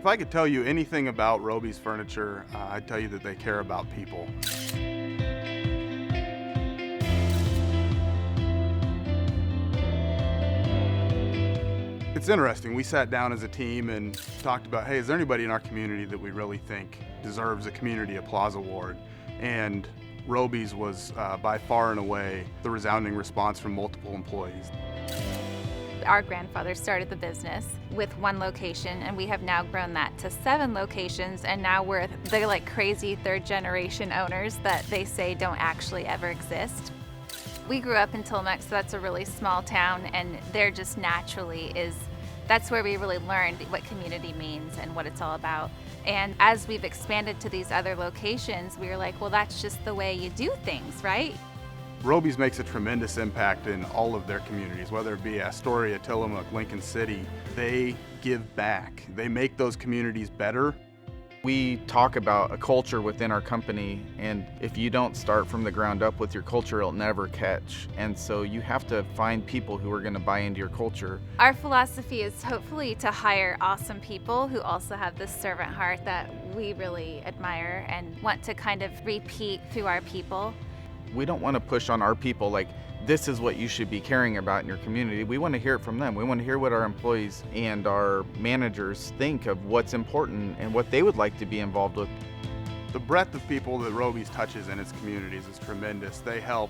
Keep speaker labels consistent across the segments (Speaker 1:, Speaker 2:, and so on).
Speaker 1: If I could tell you anything about Roby's Furniture, I'd tell you that they care about people. It's interesting. We sat down as a team and talked about, hey, is there anybody in our community that we really think deserves a Community Applause Award? And Roby's was by far and away the resounding response from multiple employees.
Speaker 2: Our grandfather started the business with one location, and we have now grown that to 7 locations, and now we're the like crazy third generation owners that they say don't actually ever exist. We grew up in Tillamook, so that's a really small town, and there just naturally that's where we really learned what community means and what it's all about. And as we've expanded to these other locations, we were like, well, that's just the way you do things, right?
Speaker 1: Roby's makes a tremendous impact in all of their communities, whether it be Astoria, Tillamook, Lincoln City. They give back. They make those communities better.
Speaker 3: We talk about a culture within our company, and if you don't start from the ground up with your culture, it'll never catch. And so you have to find people who are going to buy into your culture.
Speaker 2: Our philosophy is hopefully to hire awesome people who also have this servant heart that we really admire and want to kind of repeat through our people.
Speaker 3: We don't want to push on our people like, this is what you should be caring about in your community. We want to hear it from them. We want to hear what our employees and our managers think of what's important and what they would like to be involved with.
Speaker 1: The breadth of people that Roby's touches in its communities is tremendous. They help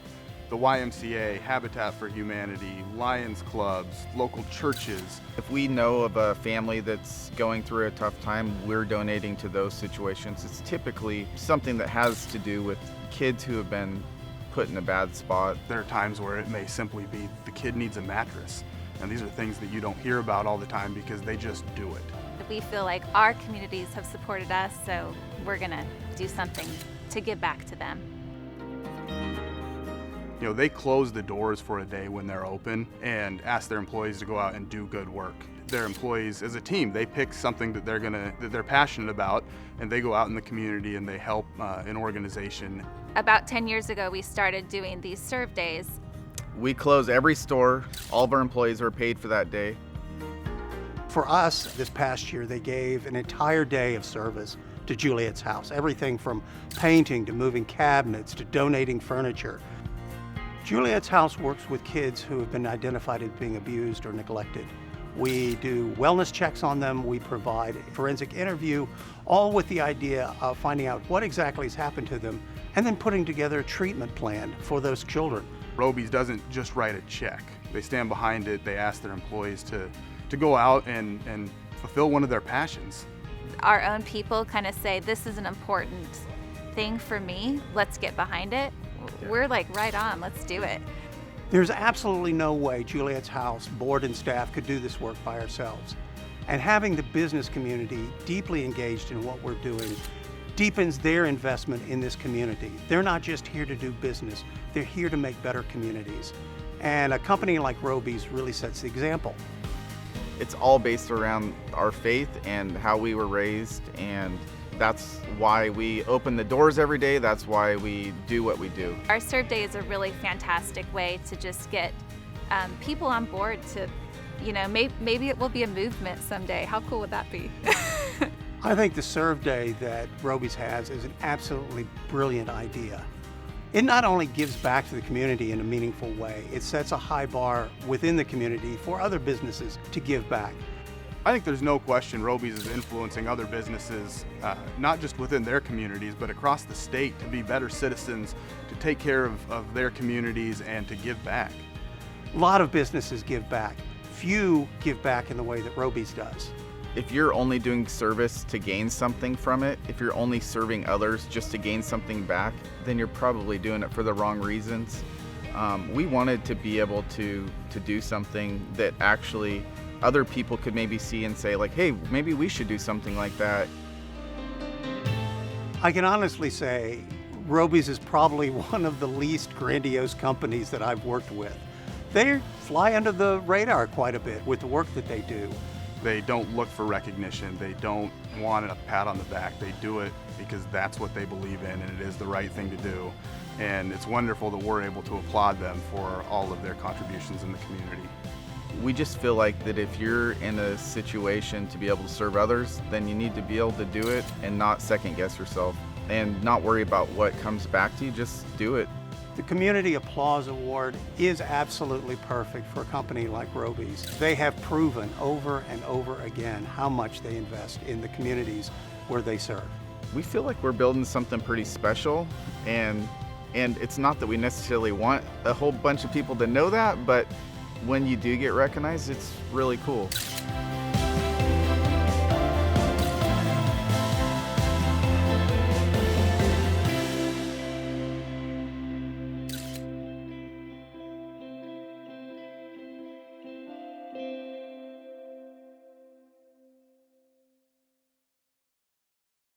Speaker 1: the YMCA, Habitat for Humanity, Lions clubs, local churches.
Speaker 3: If we know of a family that's going through a tough time, we're donating to those situations. It's typically something that has to do with kids who have been put in a bad spot.
Speaker 1: There are times where it may simply be the kid needs a mattress, and these are things that you don't hear about all the time because they just do it.
Speaker 2: We feel like our communities have supported us, so we're gonna do something to give back to them.
Speaker 1: You know, they close the doors for a day when they're open and ask their employees to go out and do good work. Their employees, as a team, they pick something that they're passionate about, and they go out in the community and they help an organization.
Speaker 2: About 10 years ago, we started doing these serve days.
Speaker 3: We close every store. All of our employees are paid for that day.
Speaker 4: For us, this past year, they gave an entire day of service to Juliet's house. Everything from painting to moving cabinets to donating furniture. Juliet's house works with kids who have been identified as being abused or neglected. We do wellness checks on them. We provide a forensic interview, all with the idea of finding out what exactly has happened to them and then putting together a treatment plan for those children.
Speaker 1: Roby's doesn't just write a check. They stand behind it. They ask their employees to go out and fulfill one of their passions.
Speaker 2: Our own people kind of say, this is an important thing for me. Let's get behind it. We're like, right on, let's do it.
Speaker 4: There's absolutely no way Juliet's house board and staff could do this work by ourselves. And having the business community deeply engaged in what we're doing deepens their investment in this community. They're not just here to do business, they're here to make better communities. And a company like Roby's really sets the example.
Speaker 3: It's all based around our faith and how we were raised, and that's why we open the doors every day. That's why we do what we do.
Speaker 2: Our serve day is a really fantastic way to just get people on board to, you know, maybe it will be a movement someday. How cool would that be?
Speaker 4: I think the serve day that Roby's has is an absolutely brilliant idea. It not only gives back to the community in a meaningful way, it sets a high bar within the community for other businesses to give back.
Speaker 1: I think there's no question Roby's is influencing other businesses, not just within their communities, but across the state to be better citizens, to take care of their communities and to give back.
Speaker 4: A lot of businesses give back. Few give back in the way that Roby's does.
Speaker 3: If you're only doing service to gain something from it, if you're only serving others just to gain something back, then you're probably doing it for the wrong reasons. We wanted to be able to do something that actually other people could maybe see and say like, hey, maybe we should do something like that.
Speaker 4: I can honestly say Roby's is probably one of the least grandiose companies that I've worked with. They fly under the radar quite a bit with the work that they do.
Speaker 1: They don't look for recognition. They don't want a pat on the back. They do it because that's what they believe in and it is the right thing to do. And it's wonderful that we're able to applaud them for all of their contributions in the community.
Speaker 3: We just feel like that if you're in a situation to be able to serve others, then you need to be able to do it and not second guess yourself and not worry about what comes back to you. Just do it.
Speaker 4: The Community Applause Award is absolutely perfect for a company like Roby's. They have proven over and over again how much they invest in the communities where they serve.
Speaker 3: We feel like we're building something pretty special, and it's not that we necessarily want a whole bunch of people to know that, but when you do get recognized, it's really cool.